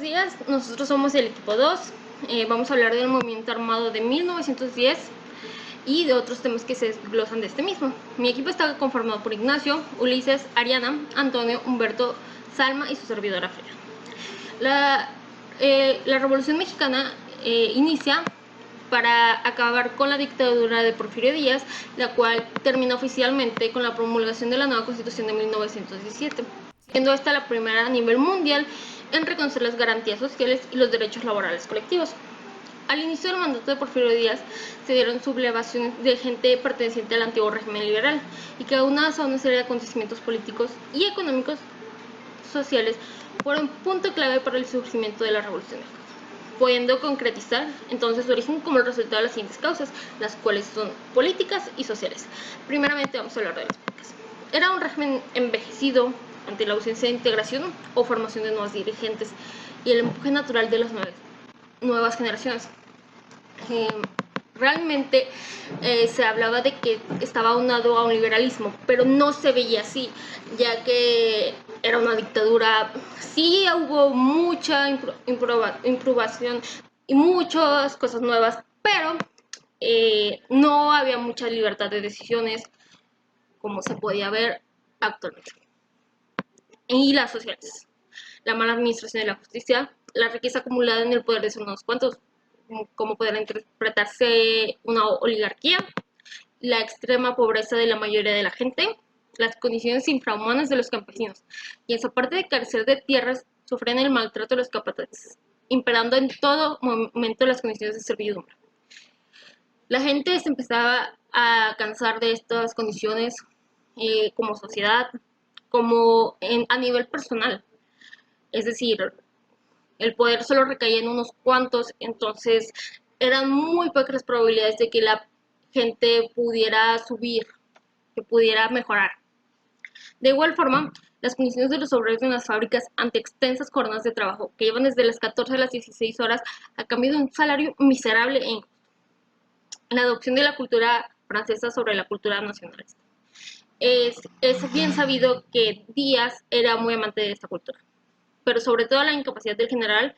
buenos días. Nosotros somos el equipo 2. Vamos a hablar del movimiento armado de 1910 y de otros temas que se desglosan de este mismo. Mi equipo está conformado por Ignacio, Ulises, Ariana, Antonio, Humberto, Salma y su servidora Freya. La Revolución Mexicana inicia para acabar con la dictadura de Porfirio Díaz, la cual termina oficialmente con la promulgación de la nueva Constitución de 1917, siendo esta la primera a nivel mundial en reconocer las garantías sociales y los derechos laborales colectivos. Al inicio del mandato de Porfirio Díaz se dieron sublevaciones de gente perteneciente al antiguo régimen liberal y que aunadas a una serie de acontecimientos políticos y económicos sociales fueron punto clave para el surgimiento de la Revolución Mexicana, pudiendo concretizar entonces su origen como el resultado de las siguientes causas, las cuales son políticas y sociales. Primeramente vamos a hablar de las políticas. Era un régimen envejecido ante la ausencia de integración o formación de nuevos dirigentes y el empuje natural de las nuevas generaciones. Realmente se hablaba de que estaba aunado a un liberalismo, pero no se veía así, ya que era una dictadura. Sí hubo mucha improvisación y muchas cosas nuevas, pero no había mucha libertad de decisiones como se podía ver actualmente. Y las sociales, la mala administración de la justicia, la riqueza acumulada en el poder de unos cuantos, como podrá interpretarse una oligarquía, la extrema pobreza de la mayoría de la gente, las condiciones infrahumanas de los campesinos, y esa parte de carecer de tierras, sufren el maltrato de los capataces, imperando en todo momento las condiciones de servidumbre. La gente se empezaba a cansar de estas condiciones como sociedad, como a nivel personal. Es decir, el poder solo recaía en unos cuantos, entonces eran muy pocas las probabilidades de que la gente pudiera subir, que pudiera mejorar. De igual forma, las condiciones de los obreros en las fábricas ante extensas jornadas de trabajo, que llevan desde las 14 a las 16 horas a cambio de un salario miserable e injusto. La adopción de la cultura francesa sobre la cultura nacionalista. Es bien sabido que Díaz era muy amante de esta cultura, pero sobre todo la incapacidad del general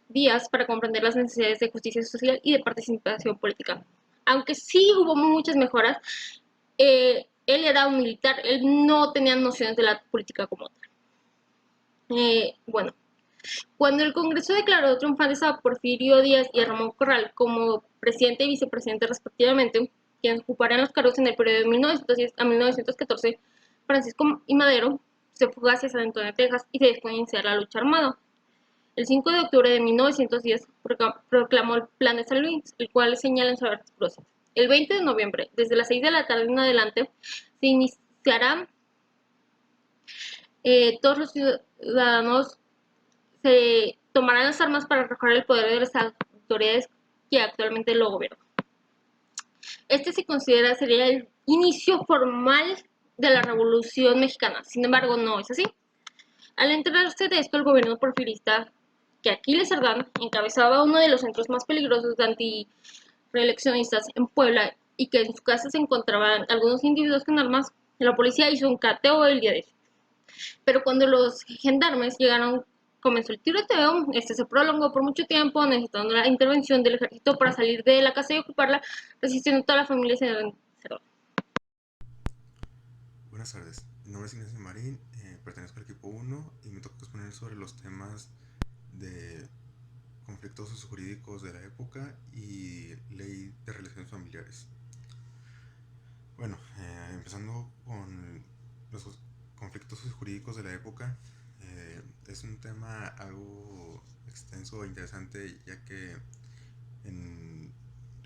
Díaz para comprender las necesidades de justicia social y de participación política. Aunque sí hubo muchas mejoras, él era un militar, él no tenía nociones de la política como tal. Bueno, cuando el Congreso declaró triunfantes a Porfirio Díaz y a Ramón Corral como presidente y vicepresidente respectivamente, quienes ocuparían los cargos en el periodo de 1910 a 1914, Francisco y Madero se fugó hacia San Antonio, Texas, y se dispone a iniciar la lucha armada. El 5 de octubre de 1910 proclamó el Plan de San Luis, el cual señala en su artículo 7. El 20 de noviembre, desde las 6 de la tarde en adelante, se iniciará, todos los ciudadanos se tomarán las armas para arrojar el poder de las autoridades que actualmente lo gobiernan. Este se considera sería el inicio formal de la Revolución Mexicana. Sin embargo, no es así. Al enterarse de esto, el gobierno porfirista, que Aquiles Cerdán encabezaba uno de los centros más peligrosos de antireeleccionistas en Puebla y que en su casa se encontraban algunos individuos con armas, la policía hizo un cateo el día de hoy. Pero cuando los gendarmes llegaron, comenzó el tiroteo. Este se prolongó por mucho tiempo, necesitando la intervención del ejército para salir de la casa y ocuparla, resistiendo toda la familia Cerdán. Buenas tardes, mi nombre es Ignacio Marín, pertenezco al equipo 1 y me toca exponer sobre los temas de conflictos jurídicos de la época y ley de relaciones familiares. Bueno, empezando con los conflictos jurídicos de la época, es un tema algo extenso e interesante, ya que en,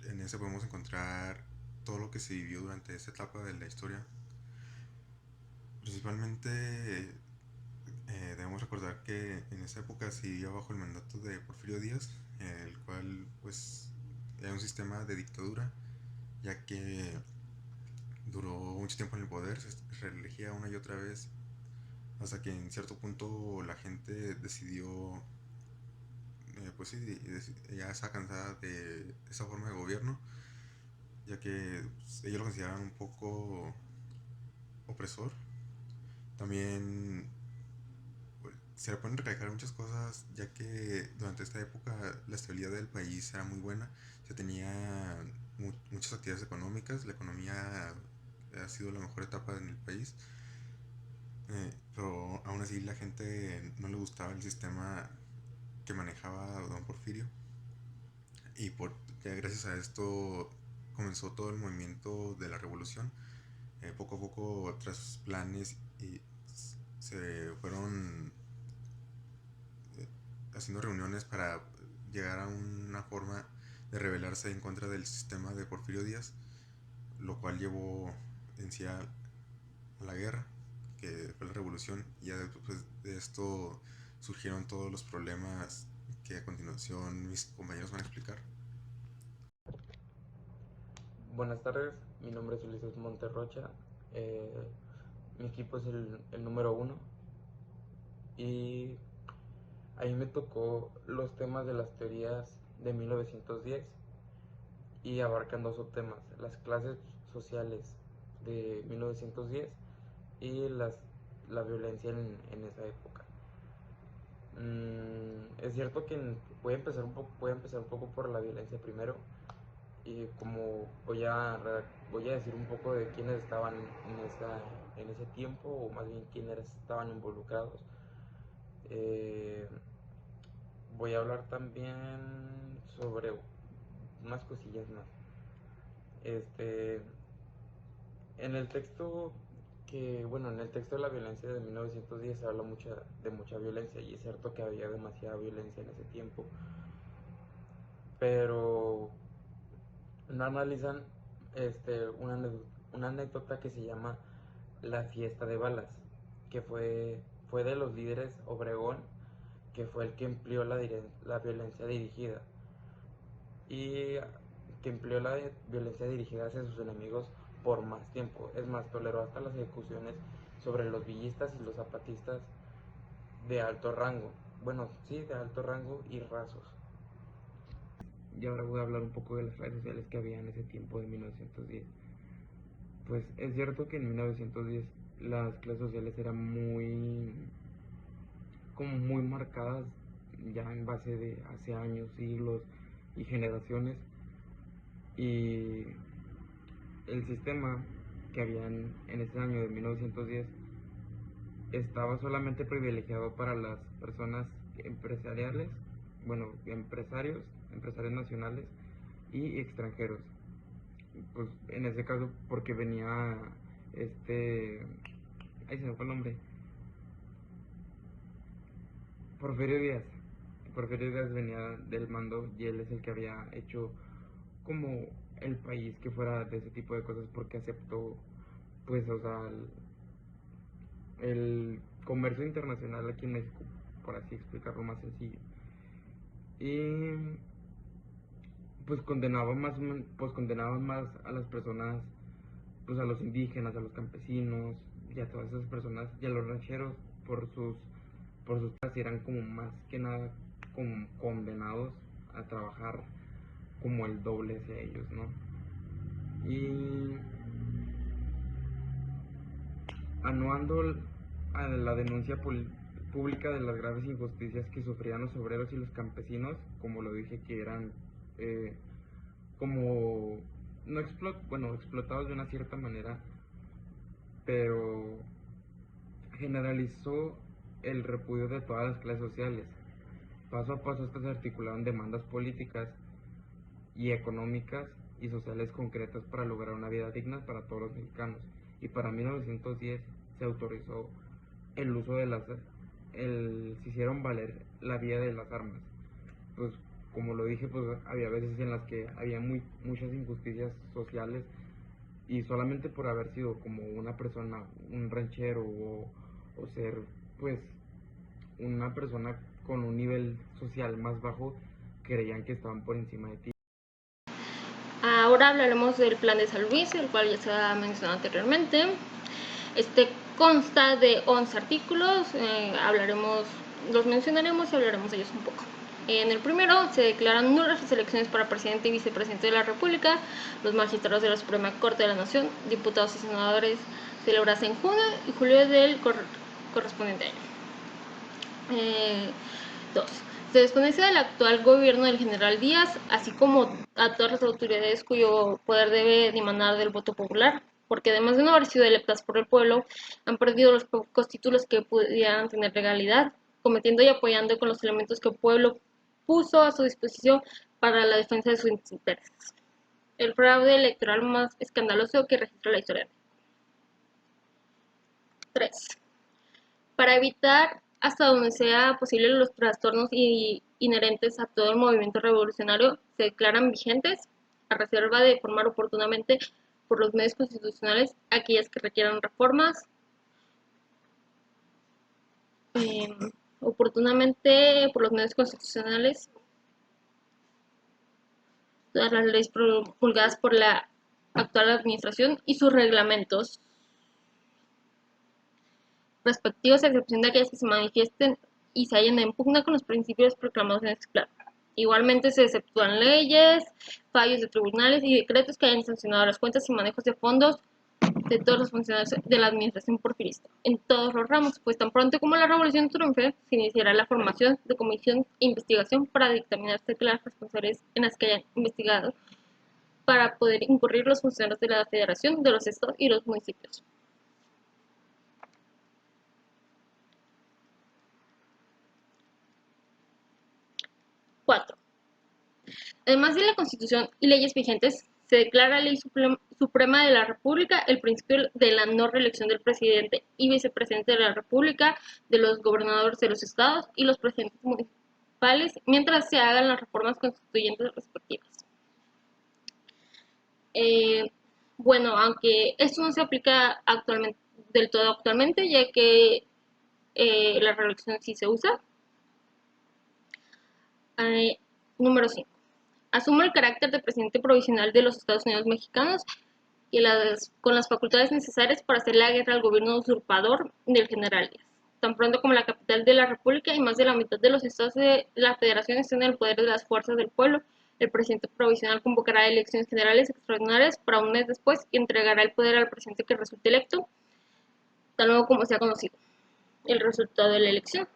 en ese podemos encontrar todo lo que se vivió durante esa etapa de la historia. Principalmente debemos recordar que en esa época se vivía bajo el mandato de Porfirio Díaz, el cual pues era un sistema de dictadura, ya que duró mucho tiempo en el poder, se reelegía una y otra vez, hasta que en cierto punto la gente decidió, pues sí, ya está cansada de esa forma de gobierno, ya que pues, ellos lo consideraban un poco opresor. También se le pueden recalcar muchas cosas, ya que durante esta época la estabilidad del país era muy buena, se tenía muchas actividades económicas, la economía ha sido la mejor etapa en el país, pero aún así la gente no le gustaba el sistema que manejaba don Porfirio, y ya gracias a esto comenzó todo el movimiento de la revolución. Poco a poco, tras planes, y se fueron haciendo reuniones para llegar a una forma de rebelarse en contra del sistema de Porfirio Díaz, lo cual llevó en sí a la guerra, que fue la revolución, y ya después de esto surgieron todos los problemas que a continuación mis compañeros van a explicar. Buenas tardes, mi nombre es Ulises Monterrocha, eh, mi equipo es el número 1 y ahí me tocó los temas de las teorías de 1910 y abarcan dos subtemas, las clases sociales de 1910 y la violencia en esa época. Es cierto que voy a empezar un poco por la violencia primero, y como voy a decir un poco de quiénes estaban en ese tiempo, o más bien quiénes estaban involucrados. Eh, Voy a hablar también sobre unas cosillas más. Este, en el texto en el texto de la violencia de 1910 se habla de mucha violencia, y es cierto que había demasiada violencia en ese tiempo, pero no analizan una anécdota que se llama la fiesta de balas, que fue de los líderes Obregón, que fue el que empleó la violencia dirigida, y que empleó la violencia dirigida hacia sus enemigos por más tiempo. Es más, toleró hasta las ejecuciones sobre los villistas y los zapatistas de alto rango. Bueno, sí, de alto rango y rasos. Y ahora voy a hablar un poco de las redes sociales que había en ese tiempo de 1910. Pues es cierto que en 1910 las clases sociales eran como muy marcadas ya en base de hace años, siglos y generaciones, y el sistema que había en ese año de 1910 estaba solamente privilegiado para las personas empresariales, bueno, empresarios nacionales y extranjeros. Pues en ese caso porque venía ahí se me fue el nombre, Porfirio Díaz. Porfirio Díaz venía del mando, y él es el que había hecho como el país que fuera de ese tipo de cosas, porque aceptó, pues, o sea, el comercio internacional aquí en México, por así explicarlo más sencillo. Y pues condenaban más a las personas, pues a los indígenas, a los campesinos y a todas esas personas, y a los rancheros por sus casas, eran como más que nada como condenados a trabajar como el doble hacia ellos, ¿no? Y anuando a la denuncia pública de las graves injusticias que sufrían los obreros y los campesinos, como lo dije, que eran como no explotados de una cierta manera, pero generalizó el repudio de todas las clases sociales. Paso a paso estas se articularon demandas políticas y económicas y sociales concretas para lograr una vida digna para todos los mexicanos. Y para 1910 se autorizó el uso de se hicieron valer la vía de las armas. Pues como lo dije, pues había veces en las que había muchas injusticias sociales, y solamente por haber sido como una persona, un ranchero, o ser pues una persona con un nivel social más bajo, creían que estaban por encima de ti. Ahora hablaremos del Plan de San Luis, el cual ya se ha mencionado anteriormente. Este consta de 11 artículos, los mencionaremos y hablaremos de ellos un poco. En el primero se declaran nulas las elecciones para presidente y vicepresidente de la República. Los magistrados de la Suprema Corte de la Nación, diputados y senadores, celebrarse en junio y julio del correspondiente año. Eh, 2. Se desconoce del actual gobierno del general Díaz, así como a todas las autoridades cuyo poder debe emanar del voto popular, porque además de no haber sido electas por el pueblo, han perdido los pocos títulos que pudieran tener legalidad, cometiendo y apoyando con los elementos que el pueblo puso a su disposición para la defensa de sus intereses. El fraude electoral más escandaloso que registra la historia. 3. Para evitar hasta donde sea posible los trastornos inherentes a todo el movimiento revolucionario, se declaran vigentes, a reserva de formar oportunamente por los medios constitucionales aquellas que requieran reformas, oportunamente por los medios constitucionales todas las leyes promulgadas por la actual administración y sus reglamentos respectivos, a excepción de aquellas que se manifiesten y se hallen en pugna con los principios proclamados en este plan. Igualmente se exceptúan leyes, fallos de tribunales y decretos que hayan sancionado las cuentas y manejos de fondos de todos los funcionarios de la administración porfirista, en todos los ramos, pues tan pronto como la revolución triunfe, se iniciará la formación de comisión de investigación para dictaminarse las responsabilidades en las que hayan investigado para poder incurrir los funcionarios de la Federación, de los estados y los municipios. Cuatro. Además de la Constitución y leyes vigentes, se declara ley suprema de la República el principio de la no reelección del presidente y vicepresidente de la República, de los gobernadores de los estados y los presidentes municipales, mientras se hagan las reformas constituyentes respectivas. Bueno, aunque esto no se aplica actualmente, del todo actualmente, ya que la reelección sí se usa. Número 5. Asume el carácter de presidente provisional de los Estados Unidos mexicanos y con las facultades necesarias para hacer la guerra al gobierno usurpador del general Díaz. Tan pronto como la capital de la República y más de la mitad de los estados de la Federación estén en el poder de las fuerzas del pueblo, el presidente provisional convocará elecciones generales extraordinarias para un mes después y entregará el poder al presidente que resulte electo, tal luego como sea conocido el resultado de la elección.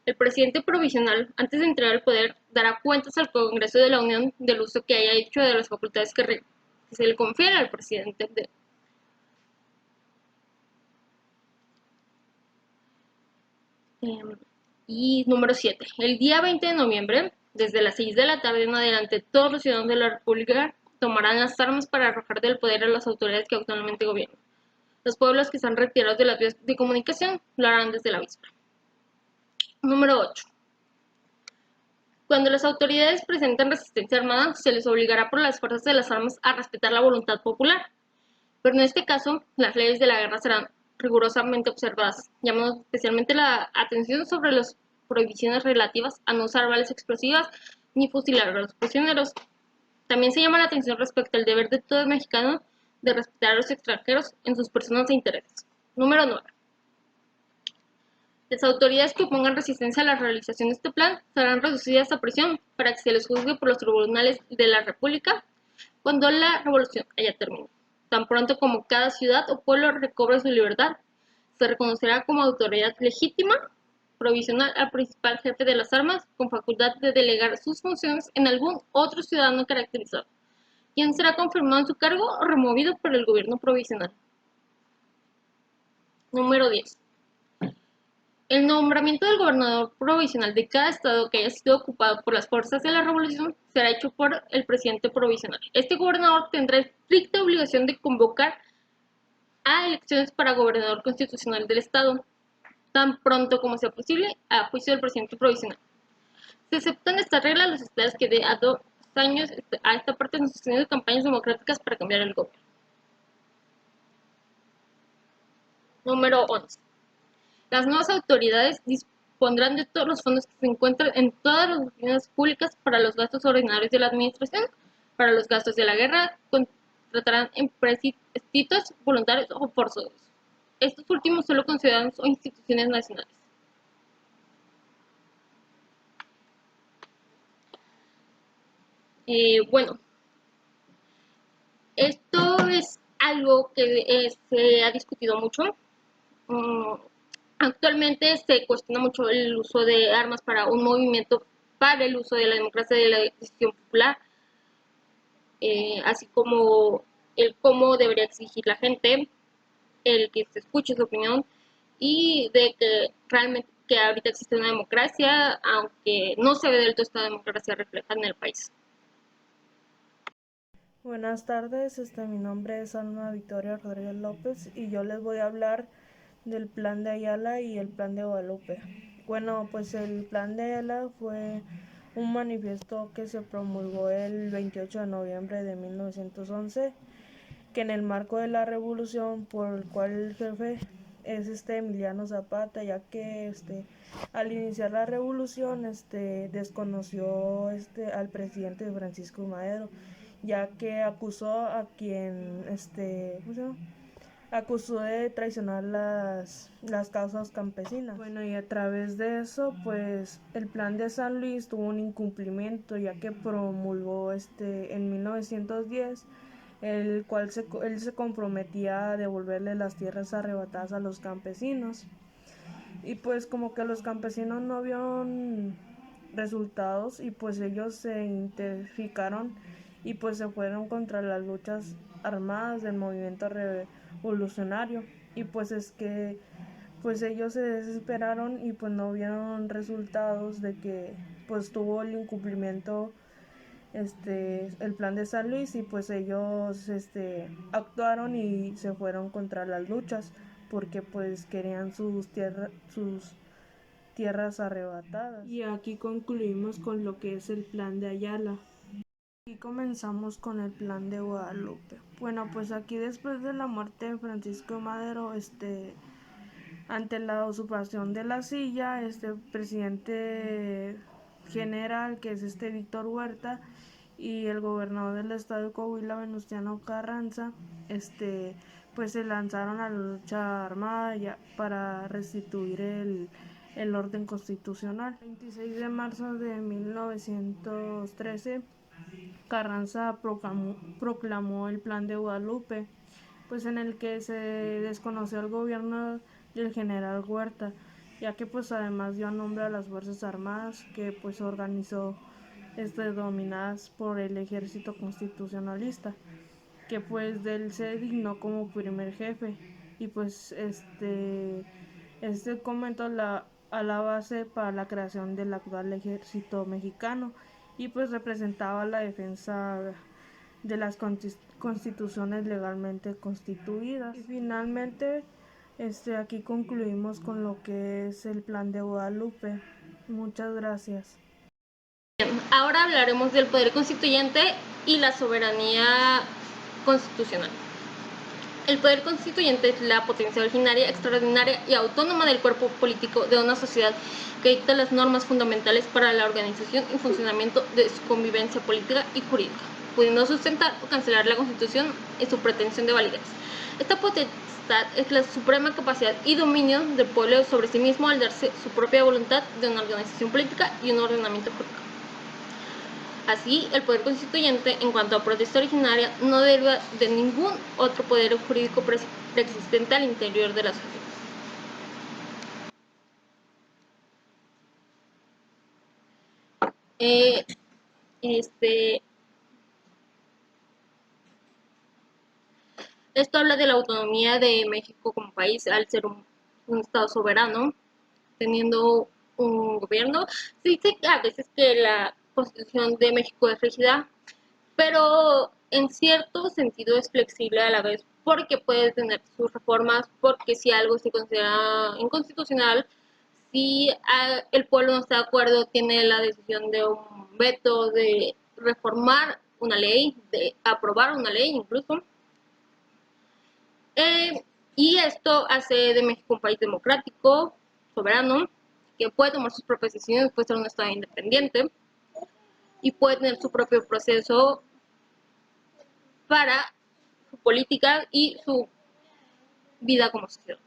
El presidente provisional, antes de entregar el poder, dará cuentas al Congreso de la Unión del uso que haya hecho de las facultades que se le confiere al presidente. Y número 7. El día 20 de noviembre, desde las 6 de la tarde en adelante, todos los ciudadanos de la República tomarán las armas para arrojar del poder a las autoridades que actualmente gobiernan. Los pueblos que están retirados de las vías de comunicación lo harán desde la víspera. Número 8. Cuando las autoridades presenten resistencia armada, se les obligará por las fuerzas de las armas a respetar la voluntad popular. Pero en este caso, las leyes de la guerra serán rigurosamente observadas, llamando especialmente la atención sobre las prohibiciones relativas a no usar balas explosivas ni fusilar a los prisioneros. También se llama la atención respecto al deber de todo mexicano de respetar a los extranjeros en sus personas e intereses. Número 9. Las autoridades que opongan resistencia a la realización de este plan serán reducidas a prisión para que se les juzgue por los tribunales de la República cuando la revolución haya terminado. Tan pronto como cada ciudad o pueblo recobre su libertad, se reconocerá como autoridad legítima provisional al principal jefe de las armas con facultad de delegar sus funciones en algún otro ciudadano caracterizado, quien será confirmado en su cargo o removido por el gobierno provisional. Número 10. El nombramiento del gobernador provisional de cada estado que haya sido ocupado por las fuerzas de la revolución será hecho por el presidente provisional. Este gobernador tendrá estricta obligación de convocar a elecciones para gobernador constitucional del estado, tan pronto como sea posible, a juicio del presidente provisional. Se aceptan estas reglas los estados que de a 2 años a esta parte han sostenido campañas democráticas para cambiar el gobierno. Número 11. Las nuevas autoridades dispondrán de todos los fondos que se encuentran en todas las oficinas públicas para los gastos ordinarios de la administración, para los gastos de la guerra, contratarán empréstitos voluntarios o forzosos. Estos últimos solo con ciudadanos o instituciones nacionales. Bueno, esto es algo que se ha discutido mucho. Mm, Actualmente se cuestiona mucho el uso de armas para un movimiento para el uso de la democracia de la decisión popular, así como el cómo debería exigir la gente, el que se escuche su opinión y de que realmente que ahorita existe una democracia, aunque no se ve del todo esta democracia reflejada en el país. Buenas tardes, mi nombre es Alma Victoria Rodríguez López y yo les voy a hablar del Plan de Ayala y el Plan de Guadalupe. Bueno, pues el Plan de Ayala fue un manifiesto que se promulgó el 28 de noviembre de 1911, que en el marco de la revolución por el cual el jefe es Emiliano Zapata, ya que al iniciar la revolución desconoció al presidente Francisco Madero, ya que acusó a quien ¿cómo se llama? Acusó de traicionar las causas campesinas. Bueno, y a través de eso, pues el plan de San Luis tuvo un incumplimiento, ya que promulgó en 1910, el cual él se comprometía a devolverle las tierras arrebatadas a los campesinos. Y pues como que los campesinos no vieron resultados y pues ellos se identificaron y pues se fueron contra las luchas armadas del movimiento revolucionario, y pues es que pues ellos se desesperaron y pues no vieron resultados de que pues tuvo el incumplimiento el plan de San Luis, y pues ellos actuaron y se fueron contra las luchas porque pues querían sus tierras arrebatadas. Y aquí concluimos con lo que es el plan de Ayala. Y comenzamos con el plan de Guadalupe. Bueno, pues aquí después de la muerte de Francisco Madero, ante la usurpación de la silla, presidente general, que es Víctor Huerta, y el gobernador del estado de Coahuila, Venustiano Carranza, pues se lanzaron a la lucha armada ya para restituir el orden constitucional. El 26 de marzo de 1913, Carranza proclamó el Plan de Guadalupe, pues en el que se desconoció el gobierno del general Huerta, ya que pues además dio nombre a las Fuerzas Armadas, que pues organizó dominadas por el ejército constitucionalista, que pues de él se dignó como primer jefe, y pues comentó a la base para la creación del actual ejército mexicano, y pues representaba la defensa de las constituciones legalmente constituidas. Y finalmente, aquí concluimos con lo que es el Plan de Guadalupe. Muchas gracias. Ahora hablaremos del poder constituyente y la soberanía constitucional. El poder constituyente es la potencia originaria, extraordinaria y autónoma del cuerpo político de una sociedad que dicta las normas fundamentales para la organización y funcionamiento de su convivencia política y jurídica, pudiendo sustentar o cancelar la Constitución y su pretensión de validez. Esta potestad es la suprema capacidad y dominio del pueblo sobre sí mismo al darse su propia voluntad de una organización política y un ordenamiento jurídico. Así, el poder constituyente, en cuanto a protesta originaria, no deriva de ningún otro poder jurídico preexistente al interior de la sociedad. Eh, este, Esto habla de la autonomía de México como país al ser un estado soberano, teniendo un gobierno. Se dice que a veces que la Constitución de México es rígida, pero en cierto sentido es flexible a la vez, porque puede tener sus reformas, porque si algo se considera inconstitucional, si el pueblo no está de acuerdo, tiene la decisión de un veto, de reformar una ley, de aprobar una ley incluso. Y esto hace de México un país democrático, soberano, que puede tomar sus propias decisiones, puede ser un estado independiente y puede tener su propio proceso para su política y su vida como sociedad.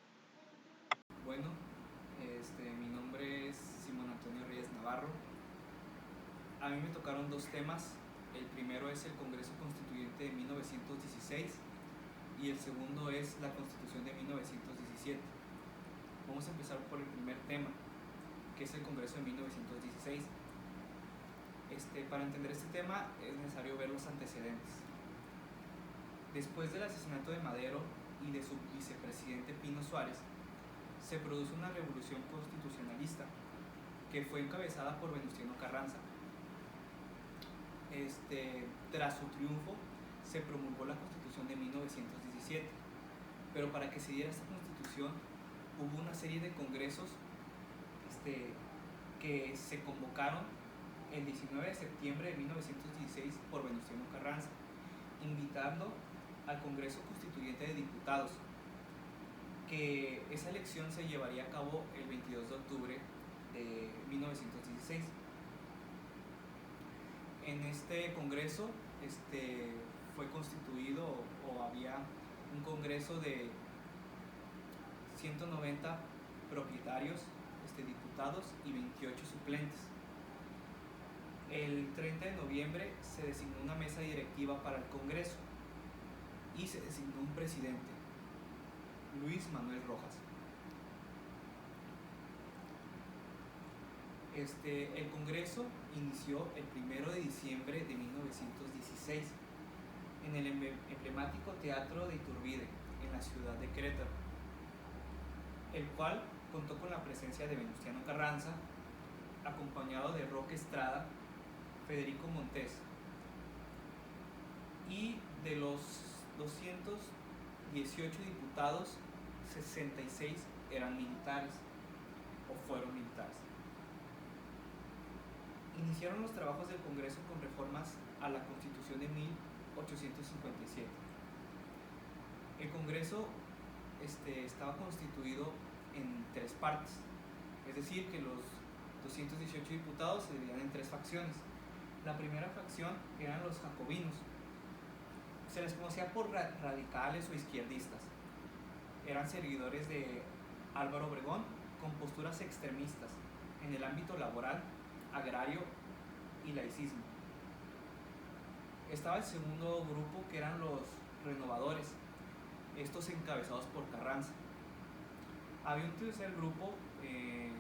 Bueno, mi nombre es Simón Antonio Reyes Navarro. A mí me tocaron dos temas. El primero es el Congreso Constituyente de 1916 y el segundo es la Constitución de 1917. Vamos a empezar por el primer tema, que es el Congreso de 1916. Para entender este tema es necesario ver los antecedentes. Después del asesinato de Madero y de su vicepresidente Pino Suárez, se produce una revolución constitucionalista que fue encabezada por Venustiano Carranza. Tras su triunfo, se promulgó la Constitución de 1917, pero para que se diera esta Constitución hubo una serie de congresos que se convocaron el 19 de septiembre de 1916 por Venustiano Carranza, invitando al Congreso Constituyente de Diputados, que esa elección se llevaría a cabo el 22 de octubre de 1916. En este congreso fue constituido o había un congreso de 190 propietarios, diputados y 28 suplentes. El 30 de noviembre se designó una mesa directiva para el Congreso y se designó un presidente, Luis Manuel Rojas. El Congreso inició el 1 de diciembre de 1916 en el emblemático Teatro de Iturbide, en la ciudad de Querétaro, el cual contó con la presencia de Venustiano Carranza, acompañado de Roque Estrada, Federico Montes, y de los 218 diputados, 66 eran militares o fueron militares. Iniciaron los trabajos del Congreso con reformas a la Constitución de 1857. El Congreso estaba constituido en 3 partes, es decir, que los 218 diputados se dividían en 3 facciones. La primera facción eran los jacobinos, se les conocía por radicales o izquierdistas. Eran seguidores de Álvaro Obregón con posturas extremistas en el ámbito laboral, agrario y laicismo. Estaba el segundo grupo, que eran los renovadores, estos encabezados por Carranza. Había un tercer grupo en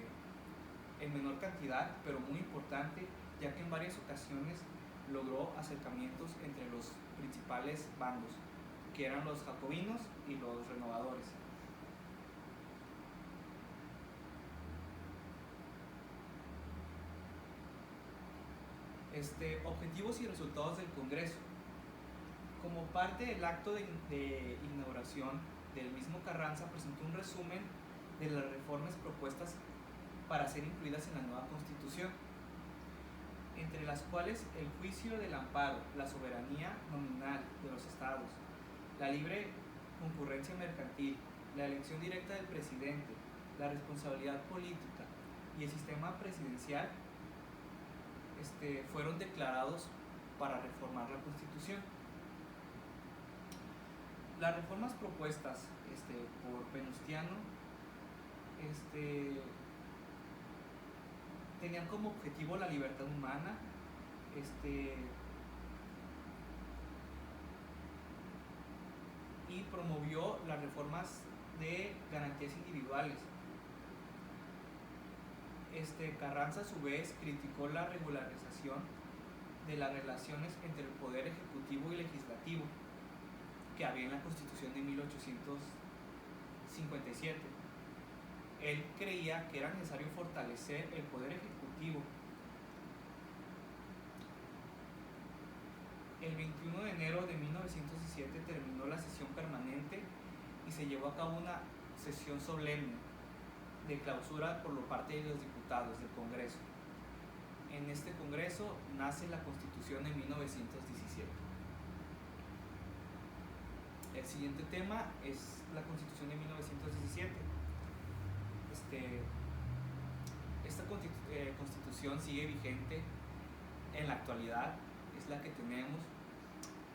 menor cantidad, pero muy importante, ya que en varias ocasiones logró acercamientos entre los principales bandos, que eran los jacobinos y los renovadores. Objetivos y resultados del Congreso. Como parte del acto de inauguración del mismo, Carranza presentó un resumen de las reformas propuestas para ser incluidas en la nueva Constitución, entre las cuales el juicio del amparo, la soberanía nominal de los estados, la libre concurrencia mercantil, la elección directa del presidente, la responsabilidad política y el sistema presidencial fueron declarados para reformar la Constitución. Las reformas propuestas por Venustiano tenían como objetivo la libertad humana, y promovió las reformas de garantías individuales. Carranza, a su vez, criticó la regularización de las relaciones entre el poder ejecutivo y legislativo que había en la Constitución de 1857. Él creía que era necesario fortalecer el poder ejecutivo. El 21 de enero de 1917 terminó la sesión permanente y se llevó a cabo una sesión solemne de clausura por parte de los diputados del Congreso. En este Congreso nace la Constitución de 1917. El siguiente tema es la Constitución de 1917. Esta Constitución sigue vigente en la actualidad, es la que tenemos,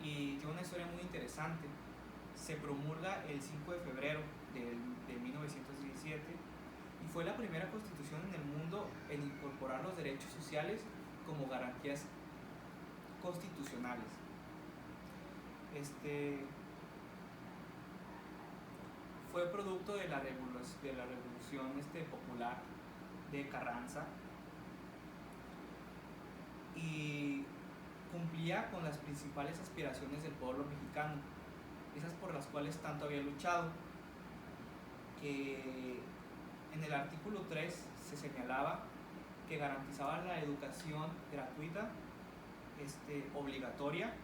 y tiene una historia muy interesante. Se promulga el 5 de febrero de 1917 y fue la primera constitución en el mundo en incorporar los derechos sociales como garantías constitucionales. Fue producto de la revolución popular de Carranza y cumplía con las principales aspiraciones del pueblo mexicano, esas por las cuales tanto había luchado, que en el artículo 3 se señalaba que garantizaba la educación gratuita, obligatoria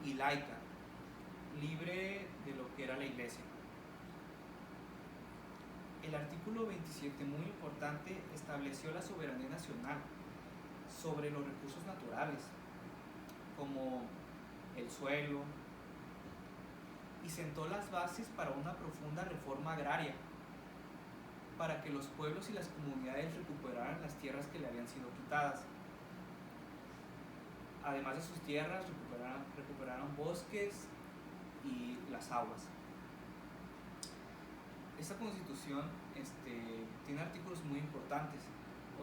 y laica, libre de lo que era la iglesia. El artículo 27, muy importante, estableció la soberanía nacional sobre los recursos naturales, como el suelo, y sentó las bases para una profunda reforma agraria, para que los pueblos y las comunidades recuperaran las tierras que le habían sido quitadas. Además de sus tierras, recuperaron bosques y las aguas. Esta constitución tiene artículos muy importantes.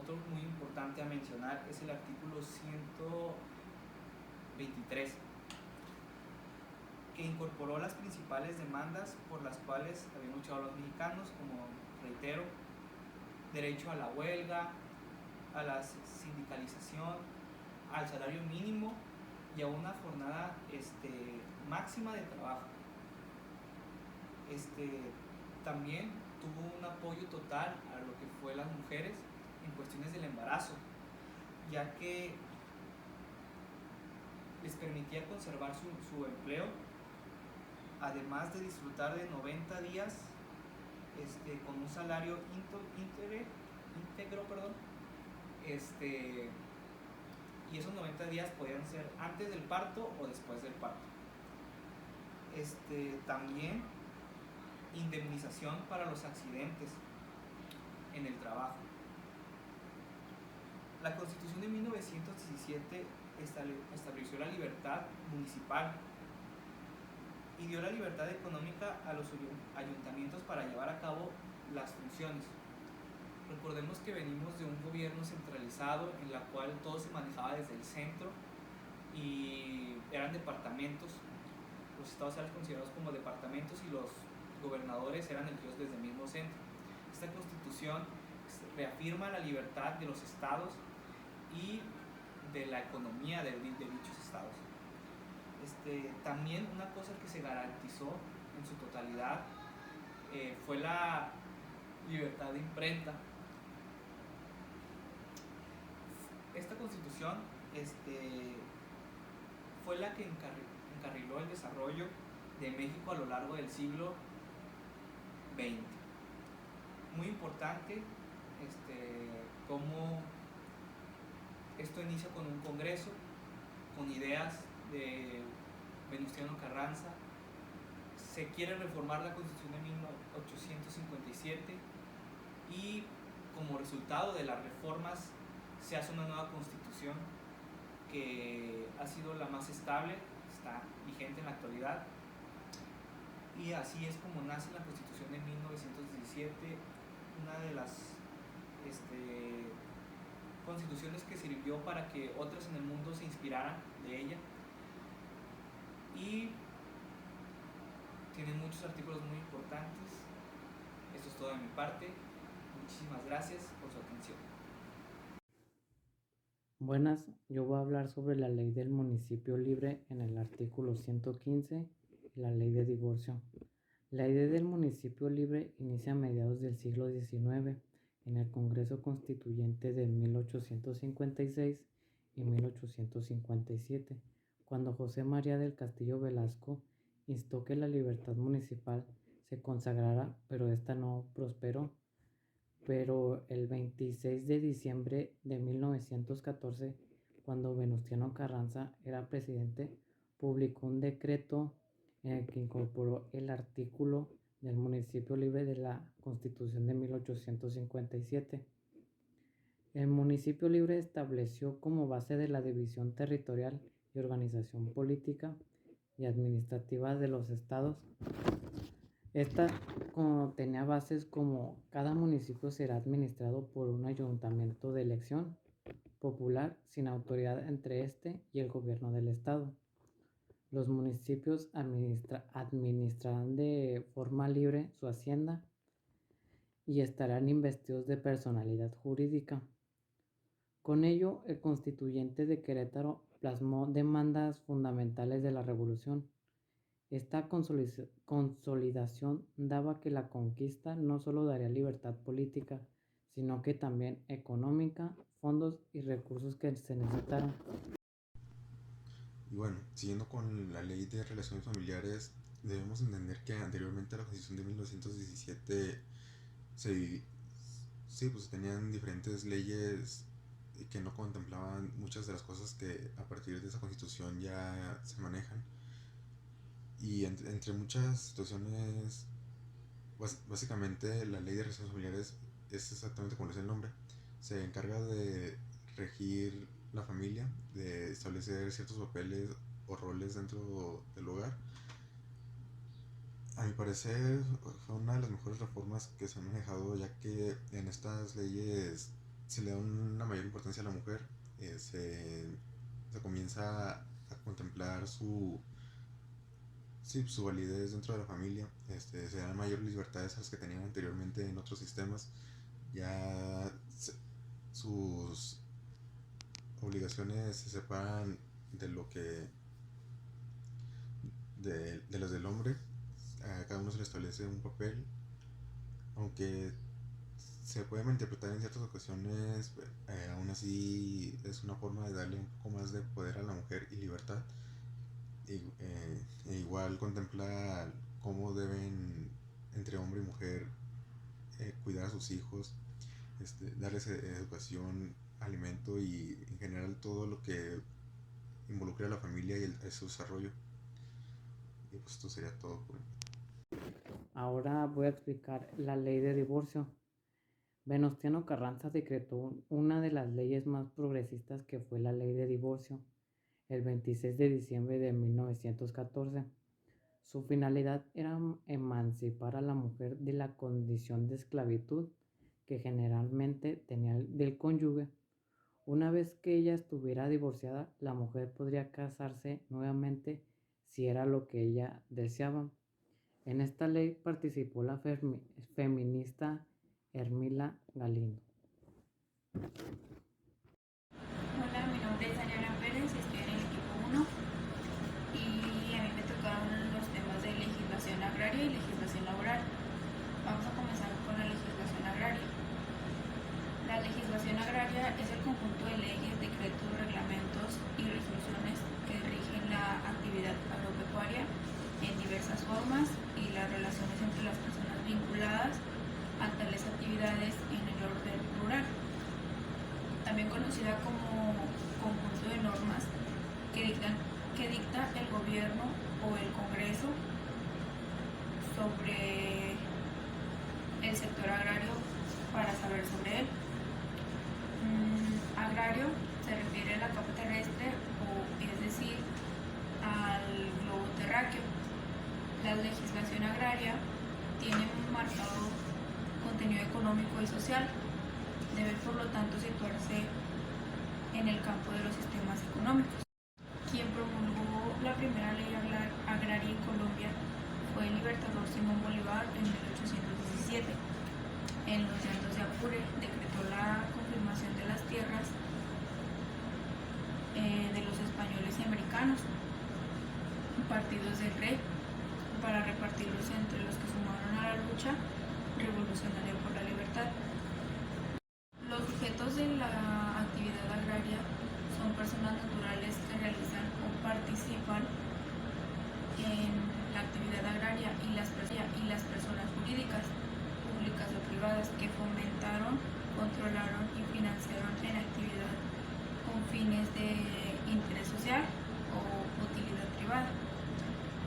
Otro muy importante a mencionar es el artículo 123, que incorporó las principales demandas por las cuales habían luchado los mexicanos, como reitero, derecho a la huelga, a la sindicalización, al salario mínimo y a una jornada máxima de trabajo. También tuvo un apoyo total a lo que fue las mujeres en cuestiones del embarazo, ya que les permitía conservar su empleo, además de disfrutar de 90 días con un salario íntegro, y esos 90 días podían ser antes del parto o después del parto. También indemnización para los accidentes en el trabajo. La Constitución de 1917 estableció la libertad municipal y dio la libertad económica a los ayuntamientos para llevar a cabo las funciones. Recordemos que venimos de un gobierno centralizado en la cual todo se manejaba desde el centro y eran departamentos. Los estados eran considerados como departamentos y los gobernadores eran elegidos desde el mismo centro. Esta constitución reafirma la libertad de los estados y de la economía de dichos estados. También una cosa que se garantizó en su totalidad fue la libertad de imprenta. Esta constitución fue la que encarriló el desarrollo de México a lo largo del siglo XX. Muy importante cómo esto inicia con un congreso, con ideas de Venustiano Carranza. Se quiere reformar la Constitución de 1857 y como resultado de las reformas se hace una nueva Constitución que ha sido la más estable, está vigente en la actualidad, y así es como nace la Constitución de 1917, una de las constituciones que sirvió para que otras en el mundo se inspiraran de ella, y tiene muchos artículos muy importantes. Esto es todo de mi parte. Muchísimas gracias por su atención. Buenas, yo voy a hablar sobre la ley del municipio libre en el artículo 115 y la ley de divorcio. La idea del municipio libre inicia a mediados del siglo XIX en el Congreso Constituyente de 1856 y 1857, cuando José María del Castillo Velasco instó que la libertad municipal se consagrara, pero esta no prosperó. Pero el 26 de diciembre de 1914, cuando Venustiano Carranza era presidente, publicó un decreto en el que incorporó el artículo del municipio libre de la Constitución de 1857. El municipio libre estableció como base de la división territorial y organización política y administrativa de los estados. Esta tenía bases como cada municipio será administrado por un ayuntamiento de elección popular sin autoridad entre este y el gobierno del estado. Los municipios administrarán de forma libre su hacienda y estarán investidos de personalidad jurídica. Con ello, el constituyente de Querétaro plasmó demandas fundamentales de la revolución. Esta consolidación daba que la conquista no solo daría libertad política, sino que también económica, fondos y recursos que se necesitaran. Y bueno, siguiendo con la ley de relaciones familiares, debemos entender que anteriormente a la Constitución de 1917 pues tenían diferentes leyes que no contemplaban muchas de las cosas que a partir de esa Constitución ya se manejan. Y entre muchas situaciones, básicamente la ley de relaciones familiares es exactamente como dice el nombre. Se encarga de regir la familia, de establecer ciertos papeles o roles dentro del hogar. A mi parecer fue una de las mejores reformas que se han manejado, ya que en estas leyes se le da una mayor importancia a la mujer, se comienza a contemplar su validez dentro de la familia, se dan mayores libertades a las que tenían anteriormente en otros sistemas. Ya sus obligaciones se separan de lo que de las del hombre. A cada uno se le establece un papel, aunque se puede malinterpretar en ciertas ocasiones, aún así es una forma de darle un poco más de poder a la mujer y libertad. Igual contempla cómo deben entre hombre y mujer cuidar a sus hijos, darles educación, alimento y en general todo lo que involucre a la familia y su desarrollo. Y pues esto sería todo por mí. Ahora voy a explicar la ley de divorcio. Venustiano Carranza decretó una de las leyes más progresistas, que fue la ley de divorcio, el 26 de diciembre de 1914. Su finalidad era emancipar a la mujer de la condición de esclavitud que generalmente tenía del cónyuge. Una vez que ella estuviera divorciada, la mujer podría casarse nuevamente si era lo que ella deseaba. En esta ley participó la feminista Hermila Galindo. Hola, mi nombre es Daniela Pérez, estoy en el equipo 1 y a mí me tocaron los temas de legislación agraria y legislación laboral. Vamos a comenzar con la legislación agraria. La legislación agraria es el conjunto de leyes, decretos, reglamentos y resoluciones que rigen la actividad agropecuaria en diversas formas y las relaciones entre las personas vinculadas a tales actividades en el orden rural, también conocida como conjunto de normas que dicta el gobierno o el Congreso sobre el sector agrario para saber sobre él. Agrario se refiere a la capa terrestre, es decir, al globo terráqueo. La legislación agraria tiene un marcado contenido económico y social. Debe, por lo tanto, situarse en el campo de los sistemas económicos. Quien promulgó la primera ley agraria en Colombia fue el libertador Simón Bolívar en 1817. En los Llanos de Apure decretó la confirmación de las tierras de los españoles y americanos, partidos del rey, para repartirlos entre los que sumaron a la lucha revolucionaria por la libertad. Los sujetos de la actividad agraria son personas naturales que realizan o participan en la actividad agraria y las personas jurídicas, públicas o privadas, que fomentaron, controlaron y financiaron en actividad con fines de interés social o utilidad privada.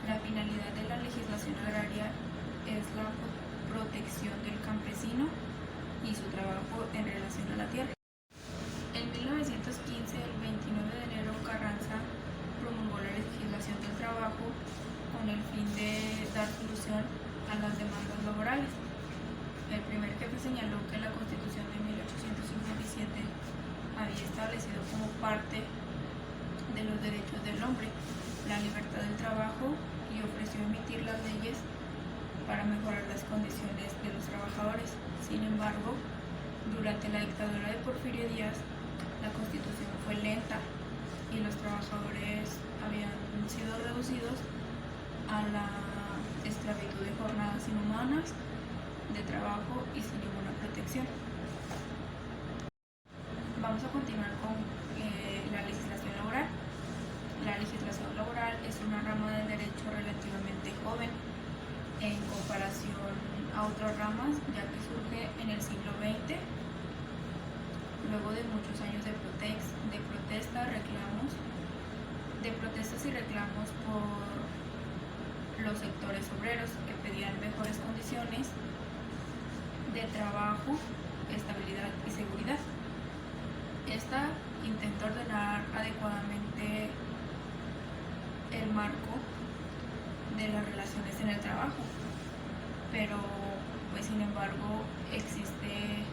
La finalidad de la legislación agraria es la protección del campesino y su trabajo en relación a la tierra. En 1915, el 29 de enero, Carranza promulgó la legislación del trabajo con el fin de dar solución a las demandas laborales. El primer jefe señaló que la Constitución de 1857 había establecido como parte de los derechos del hombre la libertad del trabajo y ofreció emitir las leyes para mejorar las condiciones de los trabajadores. Sin embargo, durante la dictadura de Porfirio Díaz, la Constitución fue lenta y los trabajadores habían sido reducidos a la esclavitud de jornadas inhumanas, de trabajo y sin ninguna protección. Vamos a continuar con la legislación laboral. La legislación laboral es una rama del derecho relativamente joven en comparación a otras ramas, ya que surge en el siglo XX, luego de muchos años de protestas y reclamos por los sectores obreros que pedían mejores condiciones de trabajo, estabilidad y seguridad. Esta intenta ordenar adecuadamente el marco de las relaciones en el trabajo, pero pues sin embargo existe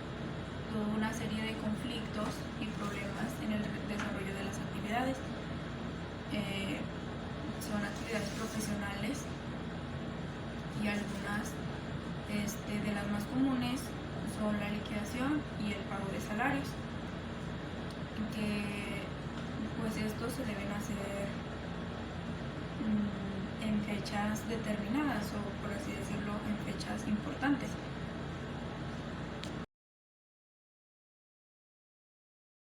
toda una serie de conflictos y problemas en el desarrollo de las actividades. Son actividades profesionales y algunas de las más comunes son la liquidación y el pago de salarios, que pues estos se deben hacer en fechas determinadas o por así decirlo en fechas importantes.